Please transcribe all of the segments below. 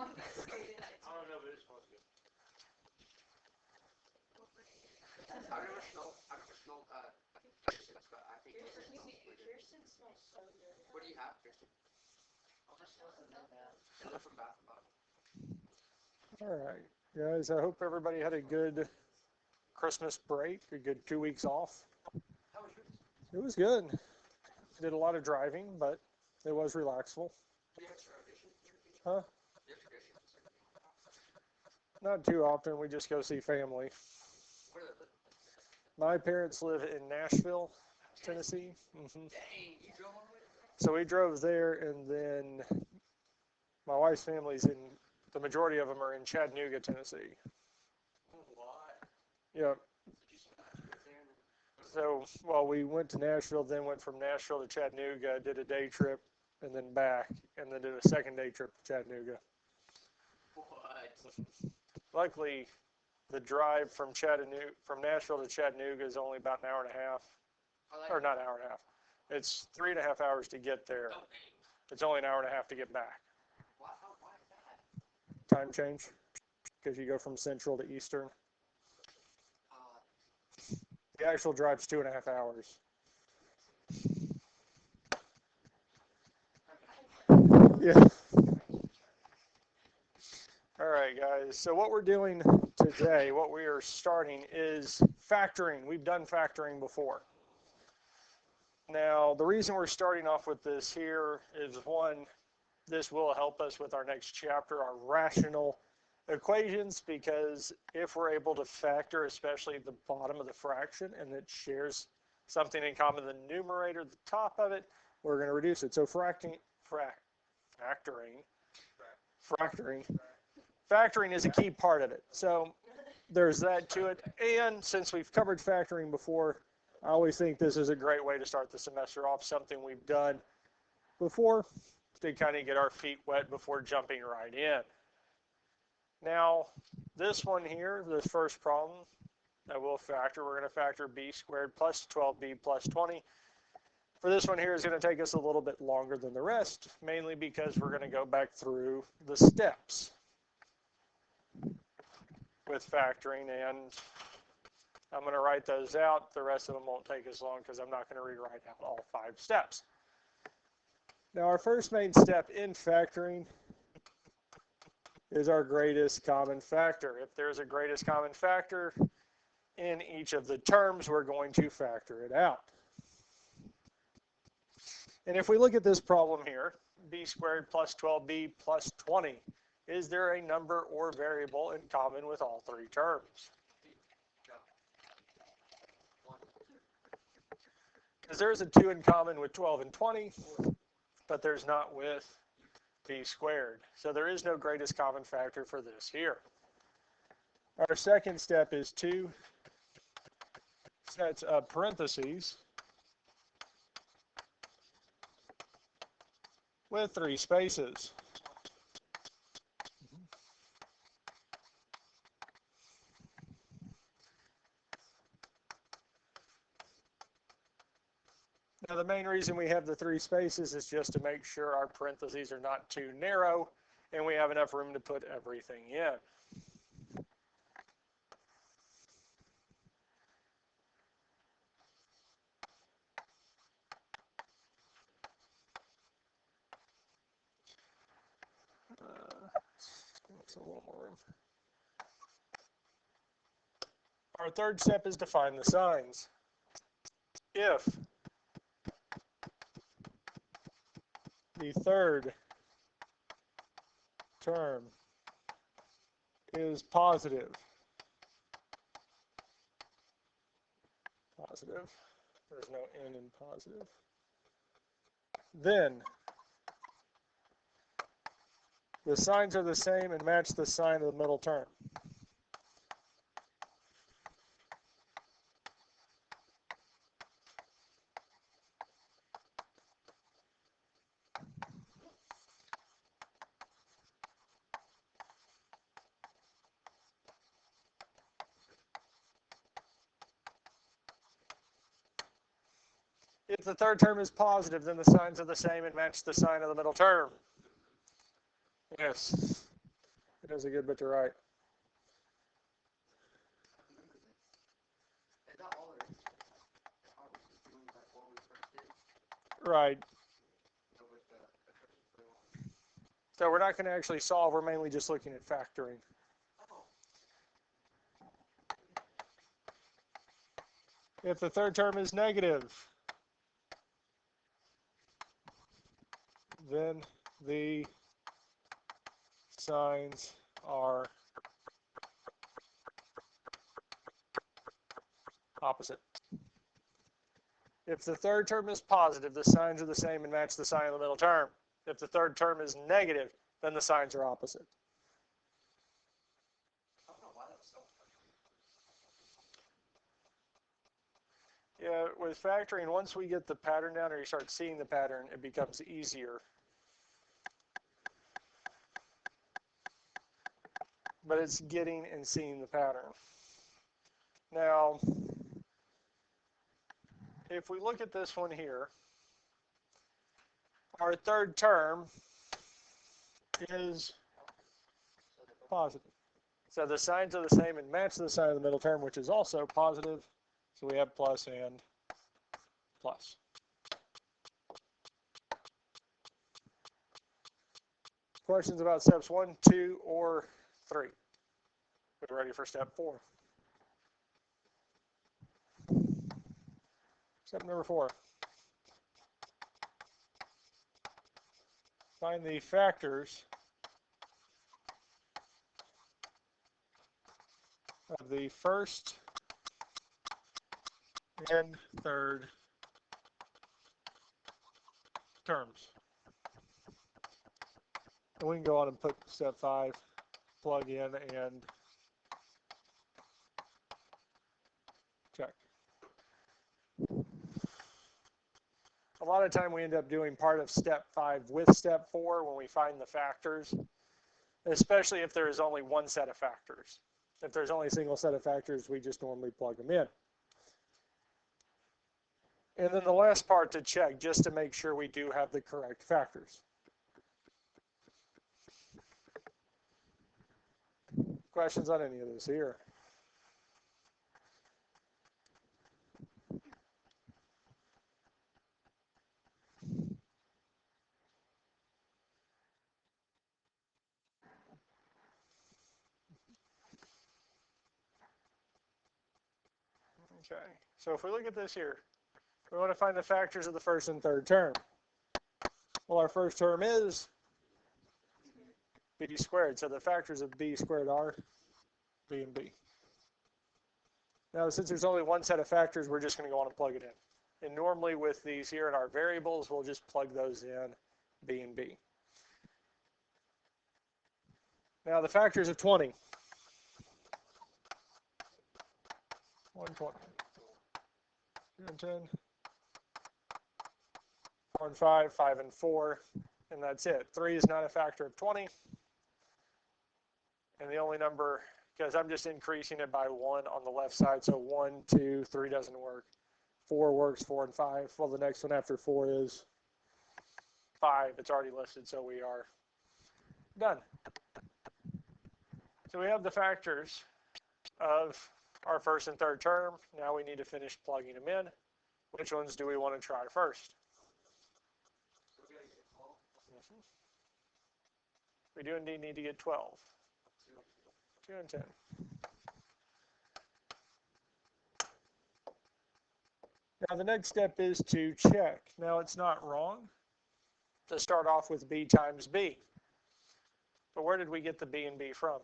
don't know, but it's supposed to. I've never smelled. Kirsten, but I think Kirsten smells so good. What do you have, Kirsten? I'll just smell some milk now. It looks from Bath and Body. All right, guys, I hope everybody had a good Christmas break, a good 2 weeks off. How was yours? It was good. Did a lot of driving, but it was relaxful. Do you have traditions? Huh? Do you have traditions? Not too often. We just go see family. Where do they live? My parents live in Nashville, Tennessee. Dang, you drove all the way to there? So we drove there, and then my wife's family's in, the majority of them are in Chattanooga, Tennessee. What? Yeah. Did you spend there? And then So, well, we went to Nashville, then went from Nashville to Chattanooga, did a day trip, and then back, and then did a second day trip to Chattanooga. what? Luckily, the drive from Nashville to Chattanooga is only about an hour and a half, or not an hour and a half. It's 3.5 hours to get there. Oh, It's only an hour and a half to get back. why is that? Time change, because you go from Central to Eastern. The actual drive's 2.5 hours. Yeah. All right, guys. So what we're doing today, what we are starting is factoring. We've done factoring before. Now, the reason we're starting off with this here is, one, this will help us with our next chapter, our rational equations, because if we're able to factor, especially the bottom of the fraction, and it shares something in common, the numerator, the top of it, we're going to reduce it. So factoring is a key part of it. So there's that to it. And since we've covered factoring before, I always think this is a great way to start the semester off, something we've done before to kind of get our feet wet before jumping right in. Now, this one here, this first problem that we'll factor, we're going to factor b squared plus 12b plus 20. For this one here is going to take us a little bit longer than the rest, mainly because we're going to go back through the steps with factoring, and I'm going to write those out. The rest of them won't take as long because I'm not going to rewrite out all 5 steps. Now, our first main step in factoring is our greatest common factor. If there's a greatest common factor in each of the terms, we're going to factor it out. And if we look at this problem here, b squared plus 12b plus 20, is there a number or variable in common with all 3 terms? Because there's a 2 in common with 12 and 20, but there's not with b squared. So there is no greatest common factor for this here. Our second step is to set parentheses with 3 spaces. Now, the main reason we have the 3 spaces is just to make sure our parentheses are not too narrow and we have enough room to put everything in. A little more room. Our third step is to find the signs. If the third term is positive, there's no n in positive, then the signs are the same and match the sign of the middle term. If the third term is positive, then the signs are the same and match the sign of the middle term. Yes. It is a good bit to write. Is that all there is? I was just doing like what we first did. Right. So with the So we're not going to actually solve. We're mainly just looking at factoring. oh, If the third term is negative, then the signs are opposite. If the third term is positive, the signs are the same and match the sign of the middle term. If the third term is negative, then the signs are opposite. I don't know why that was so hard. Yeah, with factoring, once we get the pattern down or you start seeing the pattern, it becomes easier. But it's getting and seeing the pattern. Now, if we look at this one here, our third term is positive. So the signs are the same and match the sign of the middle term, which is also positive. So we have plus and plus. Questions about steps 1, 2, or 3? We're ready for step 4. Step number 4. Find the factors of the first and third terms. And we can go on and put step 5, plug in and check. A lot of time we end up doing part of step 5 with step 4 when we find the factors, especially if there is only one set of factors. If there's only a single set of factors, we just normally plug them in. And then the last part to check, just to make sure we do have the correct factors. Questions on any of this here? Okay, so if we look at this here, we want to find the factors of the first and third term. Well, our first term is b squared, so the factors of b squared are b and b. Now, since there's only one set of factors, we're just going to go on and plug it in. And normally with these here in our variables, we'll just plug those in, b and b. Now, the factors of 20. 120. 2 and 10. 4 and 5, 5 and 4, and that's it. 3 is not a factor of 20. And the only number, because I'm just increasing it by 1 on the left side, so 1, 2, 3 doesn't work. 4 works, 4 and 5. Well, the next one after 4 is 5. It's already listed, so we are done. So we have the factors of our first and third term. Now we need to finish plugging them in. Which ones do we want to try first? We do indeed need to get 12. 2 and 10. Now the next step is to check. Now it's not wrong to start off with b times b. But where did we get the b and b from?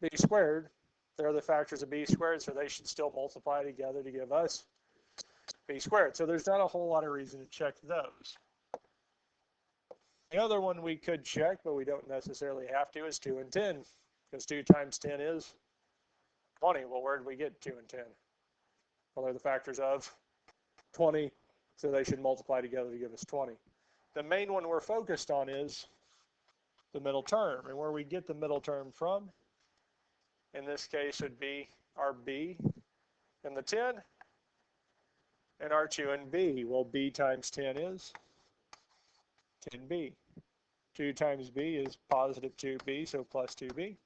B squared. They're the factors of b squared, so they should still multiply together to give us b squared. So there's not a whole lot of reason to check those. The other one we could check, but we don't necessarily have to, is 2 and 10. Because 2 times 10 is 20. Well, where did we get 2 and 10? Well, they're the factors of 20, so they should multiply together to give us 20. The main one we're focused on is the middle term, and where we get the middle term from, in this case, would be our b and the 10, and our 2 and b. Well, b times 10 is 10b. 2 times b is positive 2b, so plus 2b.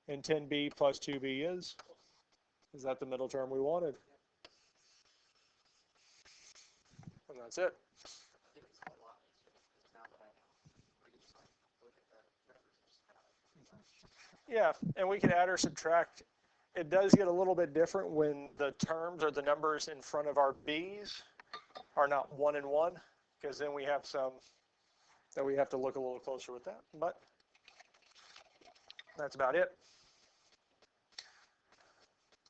And 10b plus 2b is that the middle term we wanted? And that's it. I think it's a lot easier now that I just like look at the numbers. Yeah, and we can add or subtract. It does get a little bit different when the terms or the numbers in front of our b's are not 1 and 1, because then we have some that we have to look a little closer with that. But that's about it.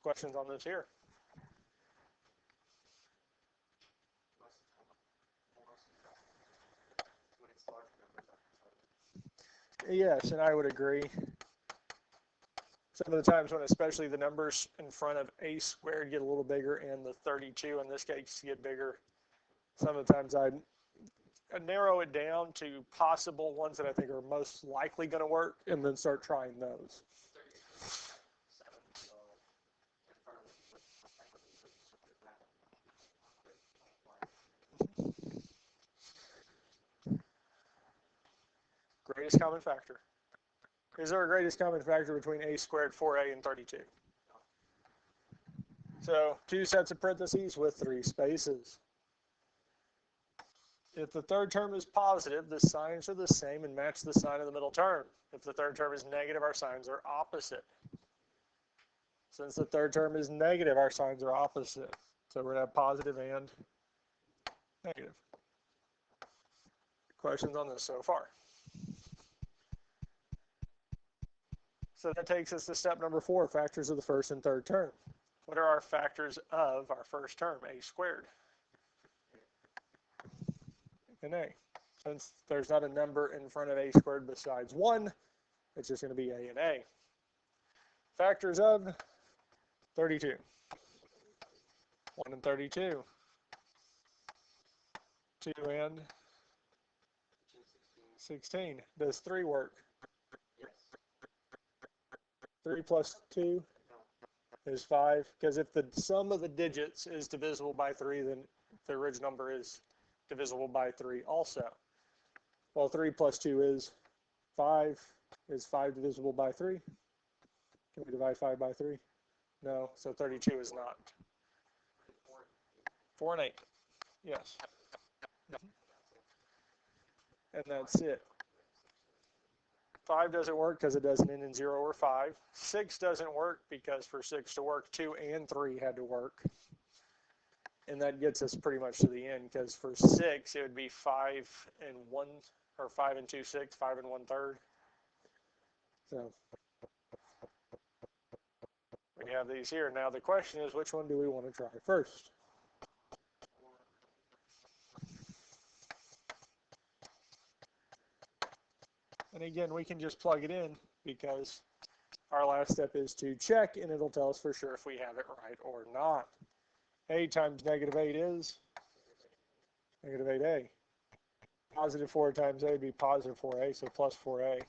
Questions on this here? When it's large numbers, Yes, and I would agree. Some of the times when especially the numbers in front of a squared get a little bigger and the 32 in this case get bigger, some of the times I narrow it down to possible ones that I think are most likely going to work and then start trying those. 7, so in front of Greatest common factor. Is there a greatest common factor between a squared, 4a, and 32? So 2 sets of parentheses with 3 spaces. If the third term is positive, the signs are the same and match the sign of the middle term. If the third term is negative, our signs are opposite. Since the third term is negative, our signs are opposite. So we're going to have positive and negative. Questions on this so far? So that takes us to step number 4, factors of the first and third term. What are our factors of our first term, a squared? And a. Since there's not a number in front of a squared besides 1, it's just going to be a and a. Factors of 32. 1 and 32. 2 and 16. Does 3 work? 3 plus 2 is 5. Because if the sum of the digits is divisible by 3, then the original number is divisible by 3 also. Well, 3 plus 2 is 5. Is 5 divisible by 3? Can we divide 5 by 3? No, so 32 is not. 4 and 8. Yes. And that's it. 5 doesn't work because it doesn't end in 0 or 5. 6 doesn't work because for 6 to work, 2 and 3 had to work. And that gets us pretty much to the end, because for 6 it would be 5 and 1, or 5 and 2, 6, 5 and 1/3. So we have these here. Now the question is, which one do we want to try first? And again, we can just plug it in because our last step is to check, and it'll tell us for sure if we have it right or not. A times negative 8 is negative 8a. Positive 4 times a would be positive 4a, so plus 4a.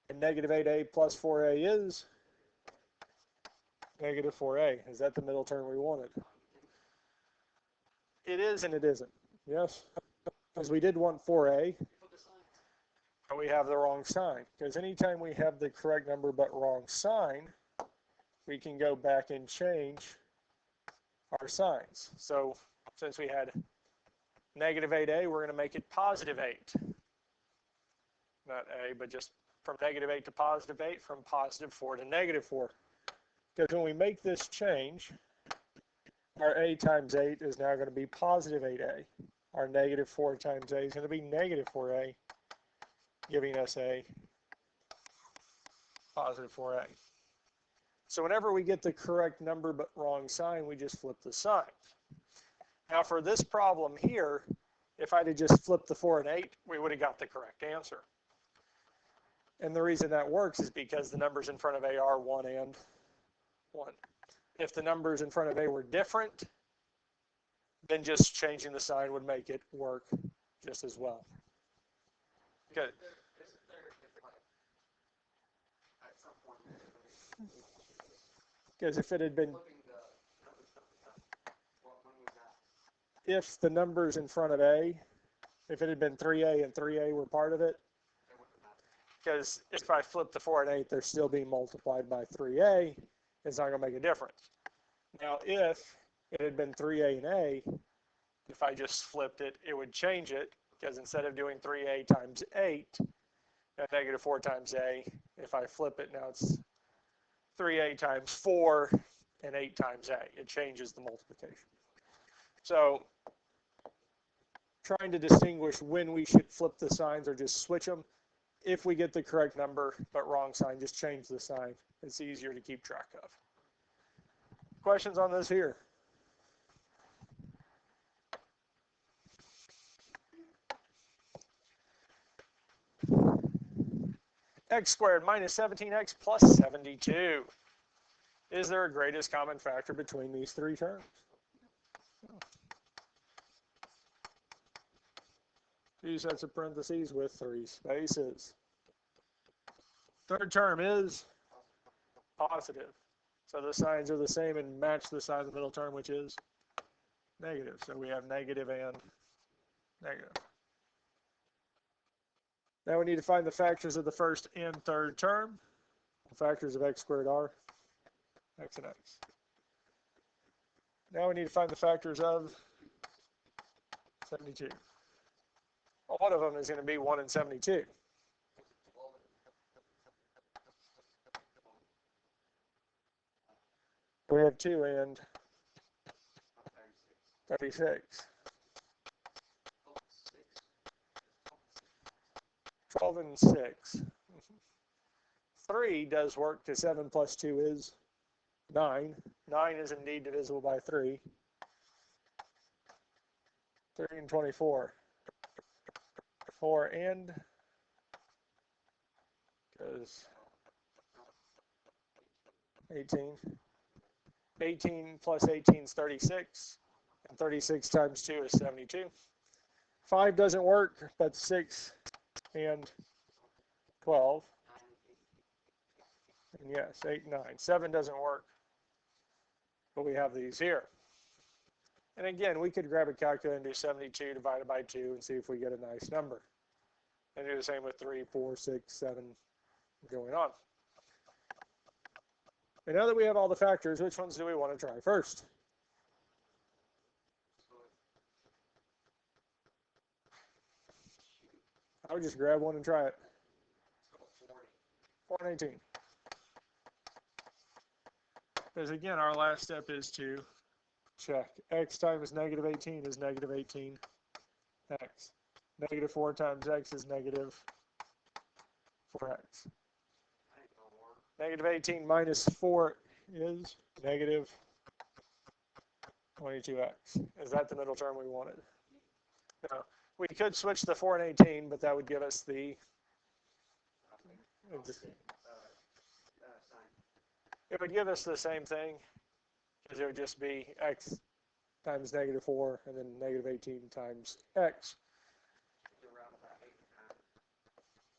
And negative 8a plus 4a is negative 4a. Is that the middle term we wanted? It is and it isn't. Yes? Because we did want 4a, but we have the wrong sign. Because anytime we have the correct number but wrong sign, we can go back and change our signs. So since we had negative 8a, we're going to make it positive 8. Not a, but just from negative 8 to positive 8, from positive 4 to negative 4. Because when we make this change, our a times 8 is now going to be positive 8a. Our negative 4 times a is going to be negative 4a, giving us a positive 4a. So whenever we get the correct number but wrong sign, we just flip the signs. Now for this problem here, if I'd have just flipped the 4 and 8, we would have got the correct answer. And the reason that works is because the numbers in front of a are 1 and 1. If the numbers in front of a were different, then just changing the sign would make it work just as well. Good. Because if it had been, if the numbers in front of a, if it had been 3a and 3a were part of it, because if I flip the 4 and 8, they're still being multiplied by 3a. It's not going to make a difference. Now, if it had been 3a and a, if I just flipped it, it would change it, because instead of doing 3a times 8, and negative 4 times a, if I flip it, now it's 3a times 4 and 8 times a. It changes the multiplication. So trying to distinguish when we should flip the signs or just switch them. If we get the correct number but wrong sign, just change the sign. It's easier to keep track of. Questions on this here? X squared minus 17x plus 72. Is there a greatest common factor between these three terms? Two sets of parentheses with 3 spaces. Third term is positive. So the signs are the same and match the sign of the middle term, which is negative. So we have negative and negative. Now we need to find the factors of the first and third term. The factors of x squared are x and x. Now we need to find the factors of 72. Well, one of them is going to be 1 and 72. We have 2 and 36. 12 and 6. 3 does work because 7 plus 2 is 9. 9 is indeed divisible by 3. 3 and 24. 4 and, because 18. 18 plus 18 is 36. And 36 times 2 is 72. 5 doesn't work, but 6 and 12. And yes, 8 and 9. 7 doesn't work, but we have these here. And again, we could grab a calculator and do 72 divided by 2 and see if we get a nice number. And do the same with 3, 4, 6, 7, going on. And now that we have all the factors, which ones do we want to try first? I would just grab one and try it. 4 and 18. Because again, our last step is to check. X times negative 18 is negative 18x. Negative 4 times x is negative 4x. Negative 18 minus 4 is negative 22x. Is that the middle term we wanted? No. We could switch the 4 and 18, but that would give us the... It would give us the same thing, because it would just be x times negative 4 and then negative 18 times x.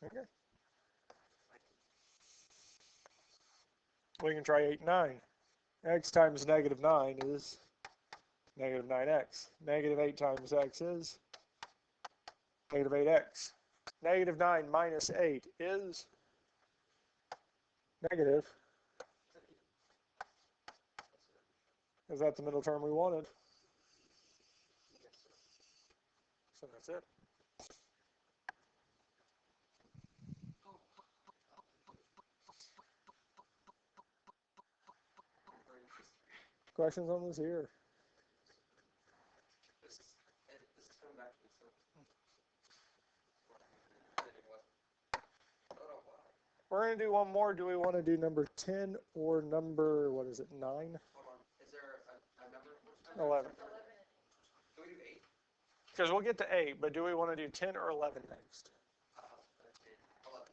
Okay. We can try 8 and 9. X times negative 9 is negative 9x. Negative 8 times x is negative 8x. Negative 9 minus 8 is negative. Is that the middle term we wanted? So that's it. Questions on this here? We're going to do one more. Do we want to do number 10 or number, what is it, 9? Hold on. Is there a number? 11. Do we do 8? Because we'll get to 8, but do we want to do 10 or 11 next? 11.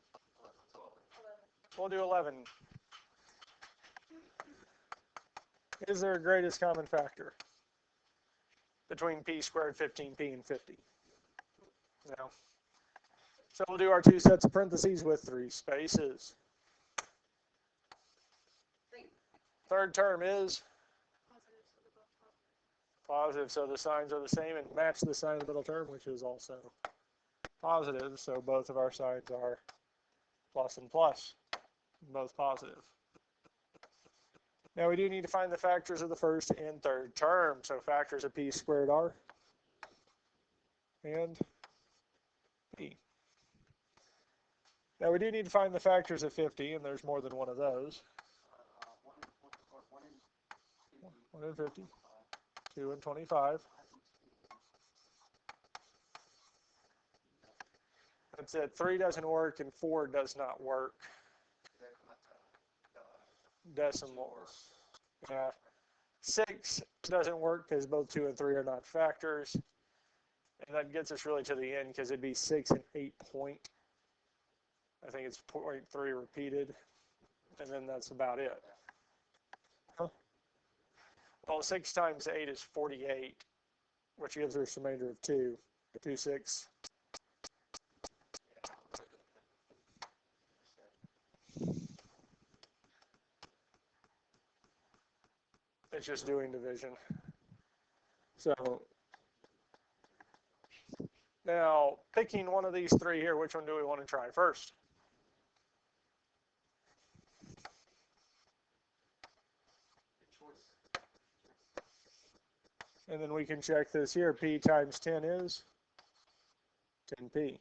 We'll do 11. Is there a greatest common factor between p squared, 15p, and 50? No. So we'll do our 2 sets of parentheses with 3 spaces. Third term is positive, so the signs are the same and match the sign of the middle term, which is also positive, so both of our signs are plus and plus, both positive. Now we do need to find the factors of the first and third term. So factors of p squared r and p. Now we do need to find the factors of 50, and there's more than one of those. 1 and 50, 2 and 25. That's it. 3 doesn't work and 4 does not work. Decimals. Yeah. 6 doesn't work because both 2 and 3 are not factors. And that gets us really to the end because it'd be 6 and 8 point. I think it's 0.3 repeated. And then that's about it. Huh? Well, 6 times 8 is 48, which gives us a remainder of 2. 2, 6. It's just doing division. So now picking one of these three here, which one do we want to try first? And then we can check this here. P times 10 is 10p.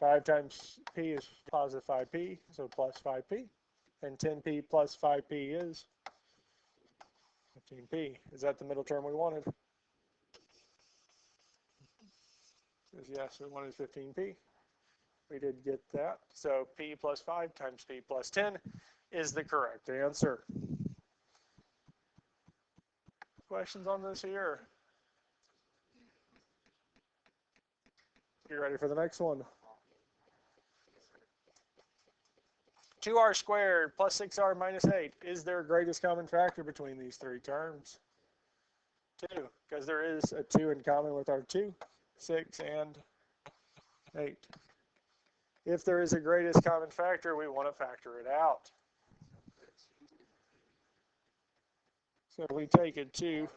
5 times p is positive 5p, so plus 5p. And 10p plus 5p is 15p. Is that the middle term we wanted? Yes, we wanted 15p. We did get that. So p plus 5 times p plus 10 is the correct answer. Questions on this here? You ready for the next one? 2r squared plus 6r minus 8. Is there a greatest common factor between these three terms? 2, because there is a 2 in common with our 2, 6, and 8. If there is a greatest common factor, we want to factor it out. So we take a 2.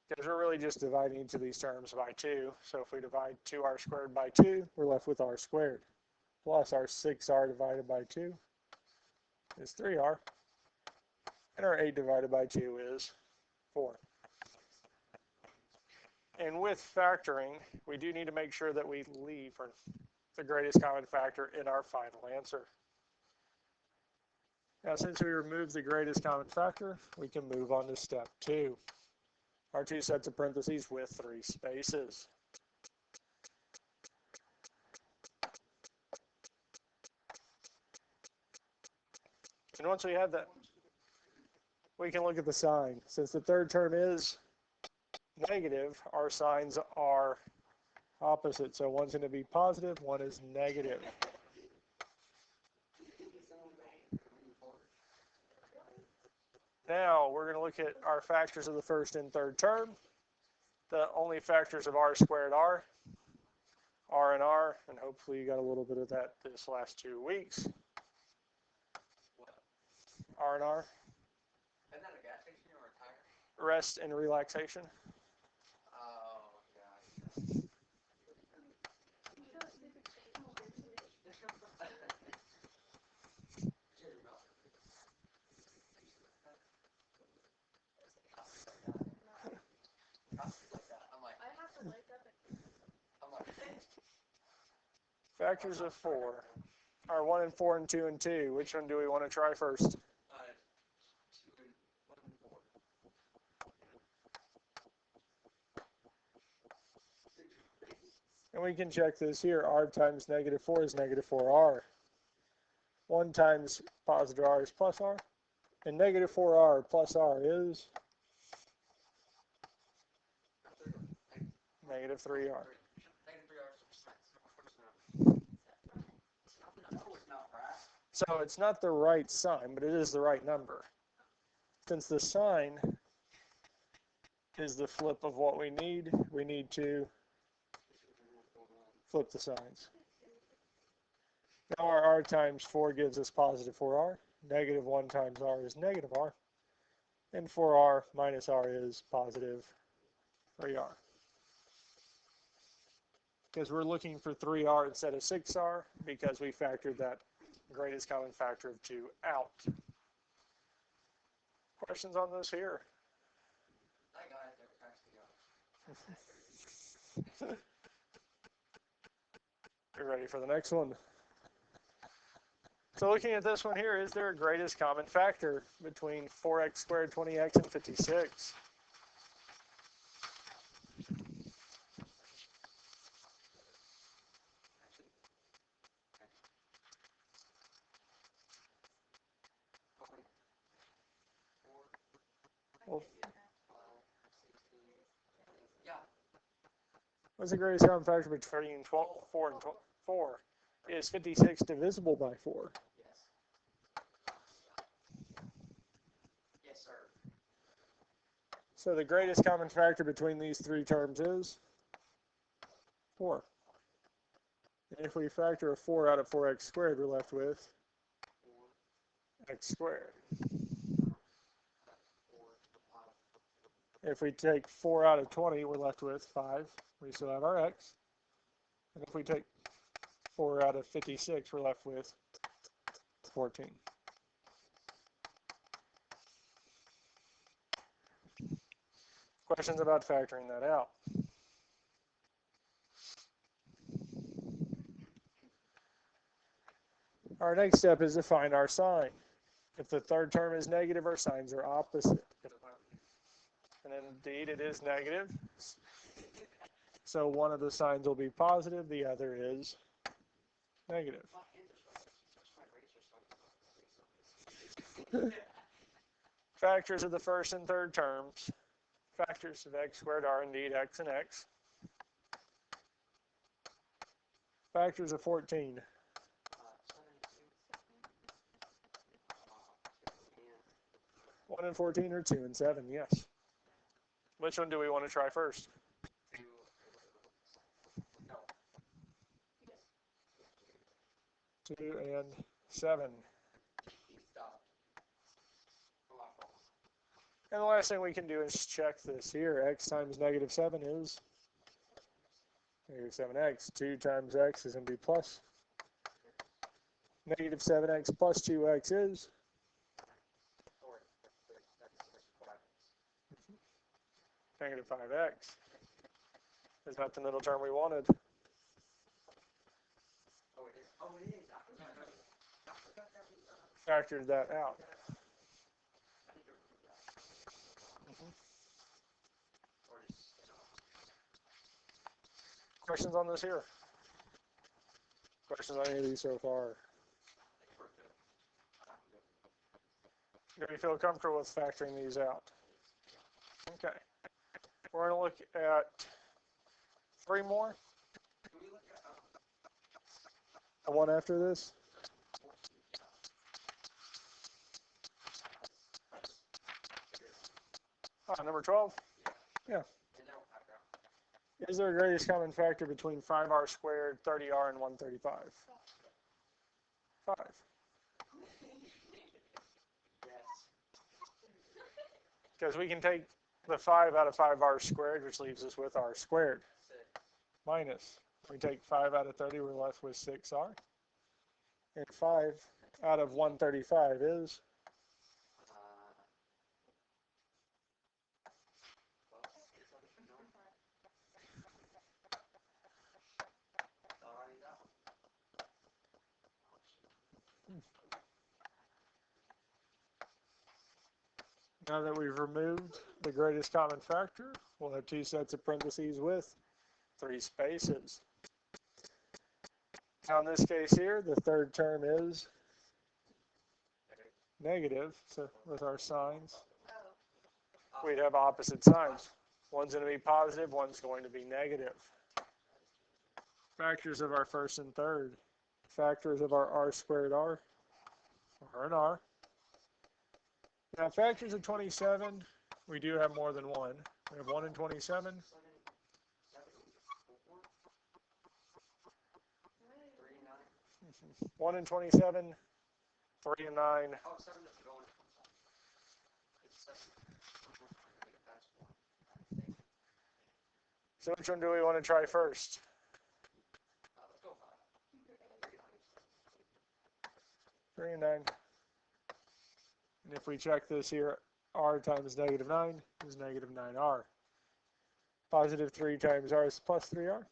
Because we're really just dividing each of these terms by 2. So if we divide 2r squared by 2, we're left with r squared. Plus our 6r divided by 2 is 3r. And our 8 divided by 2 is 4. And with factoring, we do need to make sure that we leave for the greatest common factor in our final answer. Now, since we removed the greatest common factor, we can move on to step 2. Our 2 sets of parentheses with 3 spaces. And once we have that, we can look at the sign. Since the third term is negative, our signs are opposite. So one's going to be positive, one is negative. Now we're going to look at our factors of the first and third term. The only factors of r squared are r and r, and hopefully you got a little bit of that this last 2 weeks. R and R. Isn't that a gas station or a tire? Rest and relaxation. Oh, God. Factors of 4 are 1 and 4 and 2 and 2. Which one do we want to try first? And we can check this here. R times negative 4 is negative 4r. 1 times positive r is plus r. And negative 4r plus r is negative 3r. So it's not the right sign, but it is the right number. Since the sign is the flip of what we need to flip the signs. Now our r times 4 gives us positive 4r. Negative 1 times r is negative r. And 4r minus r is positive 3r. because we're looking for 3r instead of 6r because we factored that greatest common factor of 2 out. Questions on this here? That guy there cracks me up. You ready for the next one? So looking at this one here, is there a greatest common factor between 4x squared, 20x, and 56? Well, Yeah. what's the greatest common factor between 4 and 4? Is 56 divisible by 4? Yes. Yes, sir. So the greatest common factor between these three terms is 4. And if we factor a 4 out of 4x squared, we're left with x squared. If we take 4 out of 20, we're left with 5. We still have our x. And if we take 4 out of 56, we're left with 14. Questions about factoring that out? Our next step is to find our sign. If the third term is negative, our signs are opposite. And indeed, it is negative. So one of the signs will be positive, the other is negative. Factors of the first and third terms. Factors of x squared are indeed x and x. Factors of 14. 1 and 14 or 2 and 7, yes. Which one do we want to try first? 2 and 7. And the last thing we can do is check this here. X times negative 7 is negative 7x. 2 times x is going to be plus. Negative 7x plus 2x is negative 5x. Is that the middle term we wanted? Oh, it is. Factored that out. Questions on this here? Questions on any of these so far? Do you feel comfortable with factoring these out? Okay. We're going to look at 3 more. And one after this. Number 12? Yeah. Is there a greatest common factor between 5r squared, 30r, and 135? 5. Because we can take the 5 out of 5r squared, which leaves us with r squared. Minus, we take 5 out of 30, we're left with 6r. And 5 out of 135 is? Now that we've removed the greatest common factor, we'll have 2 sets of parentheses with 3 spaces. Now in this case here, the third term is negative, so with our signs, we'd have opposite signs. One's going to be positive, one's going to be negative. Factors of our first and third. Factors of our r squared r and r. Now factors of 27, we do have more than one. We have 1 in 27. 1 in 27, 3 and 9. So which one do we want to try first? 3 and 9. And if we check this here, r times negative 9 is negative 9r. Positive 3 times r is plus 3r.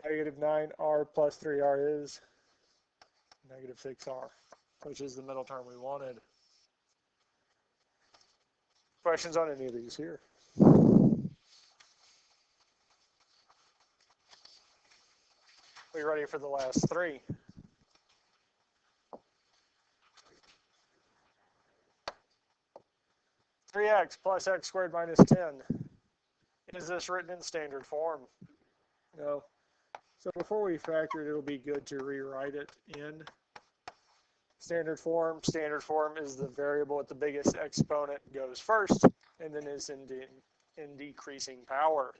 Negative 9r plus 3r is negative 6r, which is the middle term we wanted. Questions on any of these here? We ready for the last three? Three x plus x squared minus 10. Is this written in standard form? No. So before we factor it, it'll be good to rewrite it in standard form. Standard form is the variable with the biggest exponent goes first, and then is in decreasing power.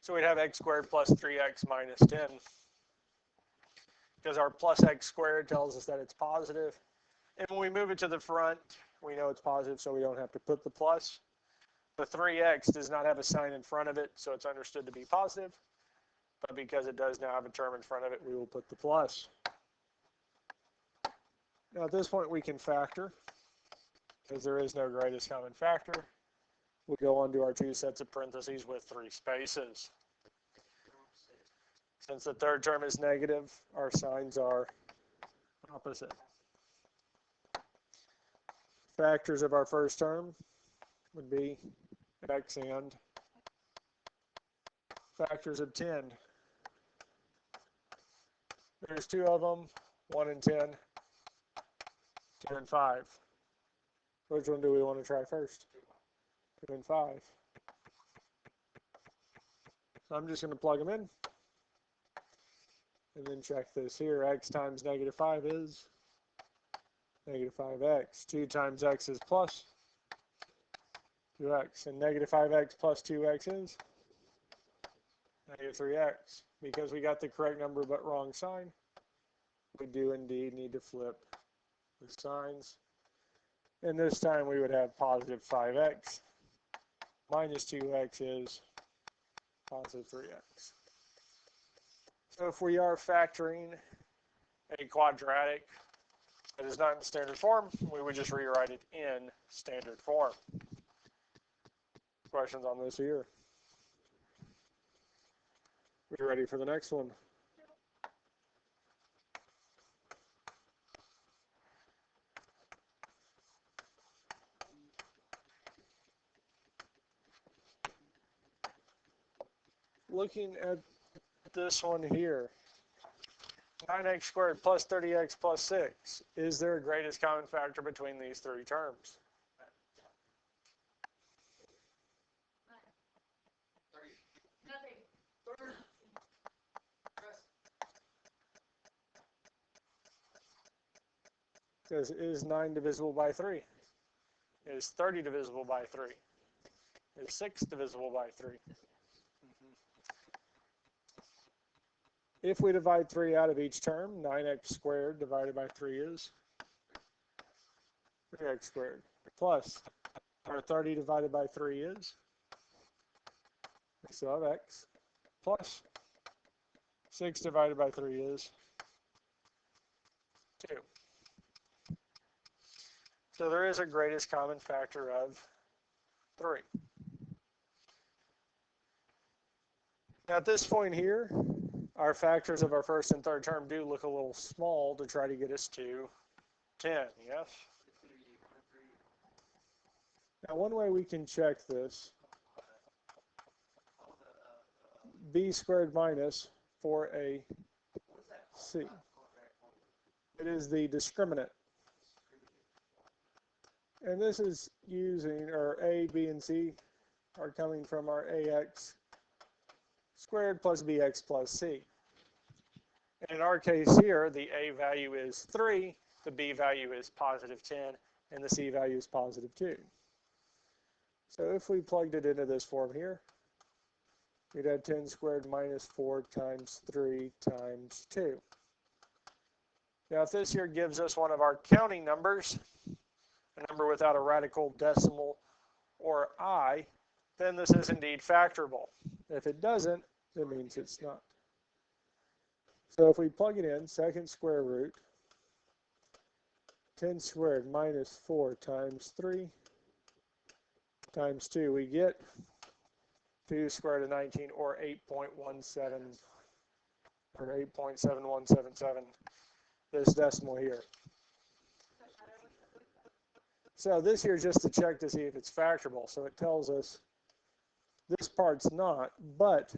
So we'd have x squared plus 3x minus 10. Because our plus x squared tells us that it's positive. And when we move it to the front, we know it's positive, so we don't have to put the plus. The 3x does not have a sign in front of it, so it's understood to be positive. But because it does now have a term in front of it, we will put the plus. Now at this point, we can factor. Because there is no greatest common factor, we'll go on to our two sets of parentheses with three spaces. Since the third term is negative, our signs are opposite. Factors of our first term would be x and factors of 10. There's two of them, 1 and 10, 2 and 5. Which one do we want to try first? 2 and 5. So I'm just going to plug them in. And then check this here. X times negative 5 is negative 5x. 2 times x is plus 2x. And negative 5x plus 2x is negative 3x. Because we got the correct number but wrong sign, we do indeed need to flip the signs. And this time we would have positive 5x minus 2x is positive 3x. So if we are factoring a quadratic that is not in standard form, we would just rewrite it in standard form. Questions on this here? We ready for the next one? Looking at this one here, 9x squared plus 30x plus 6. Is there a greatest common factor between these three terms? Because is 9 divisible by 3? Is 30 divisible by 3? Is 6 divisible by 3? If we divide 3 out of each term, 9x squared divided by 3 is 3x squared. Plus, our 30 divided by 3 is, we still have x, plus 6 divided by 3 is 2. So there is a greatest common factor of 3. Now at this point here, our factors of our first and third term do look a little small to try to get us to 10, yes? Now one way we can check this, b squared minus 4ac. It is the discriminant. And this is using, or a, b, and c are coming from our ax squared plus bx plus c. And in our case here, the a value is 3, the b value is positive 10, and the c value is positive 2. So if we plugged it into this form here, we'd have 10 squared minus 4 times 3 times 2. Now if this here gives us one of our counting numbers, a number without a radical decimal or I, then this is indeed factorable. If it doesn't, it means it's not. So if we plug it in, second square root, 10 squared minus 4 times 3 times 2, we get 2 square root of 19, or 8.17, or 8.7177, this decimal here. So this here is just to check to see if it's factorable. So it tells us this part's not, but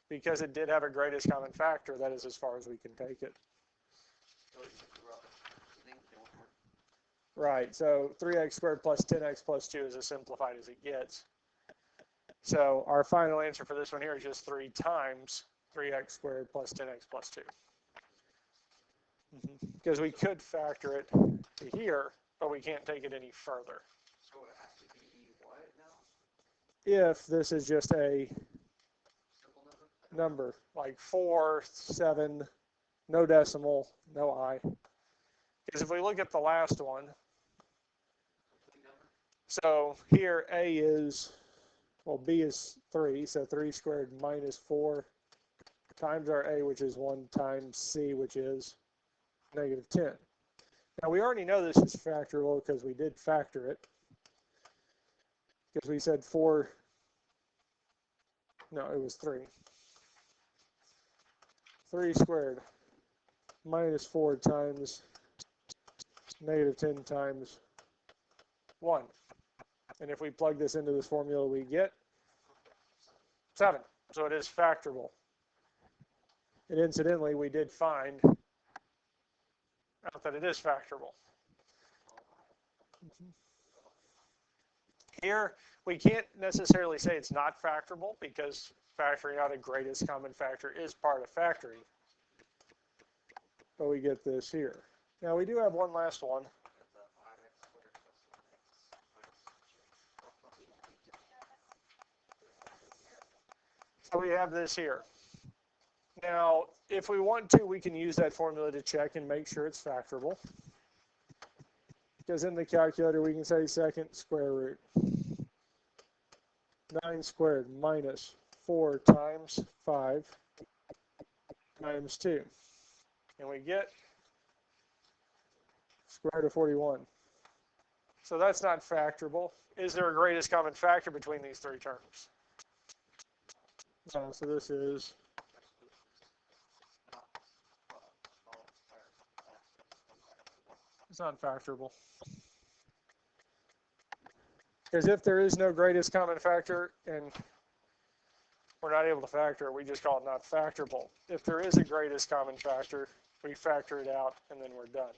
because it did have a greatest common factor, that is as far as we can take it. Right, so 3x squared plus 10x plus 2 is as simplified as it gets. So our final answer for this one here is just 3 times 3x squared plus 10x plus 2. Because we could factor it to here, but we can't take it any further. So it has to be what now? If this is just a Simple number, like 4, 7, no decimal, no I. Because if we look at the last one, so here A is, well, B is 3, so 3 squared minus 4 times our A, which is 1, times C, which is negative 10. Now we already know this is factorable because we did factor it. Because we said 4, no, it was 3. 3 squared minus 4 times negative 10 times 1. And if we plug this into this formula, we get 7. So it is factorable. And incidentally, we did find out that it is factorable. Here, we can't necessarily say it's not factorable because factoring out a greatest common factor is part of factoring. But we get this here. Now, we do have one last one. So we have this here. Now, if we want to, we can use that formula to check and make sure it's factorable. Because in the calculator, we can say second square root. 9 squared minus 4 times 5 times 2. And we get square root of 41. So that's not factorable. Is there a greatest common factor between these three terms? So this is it's not factorable. Because if there is no greatest common factor and we're not able to factor it, we just call it not factorable. If there is a greatest common factor, we factor it out and then we're done.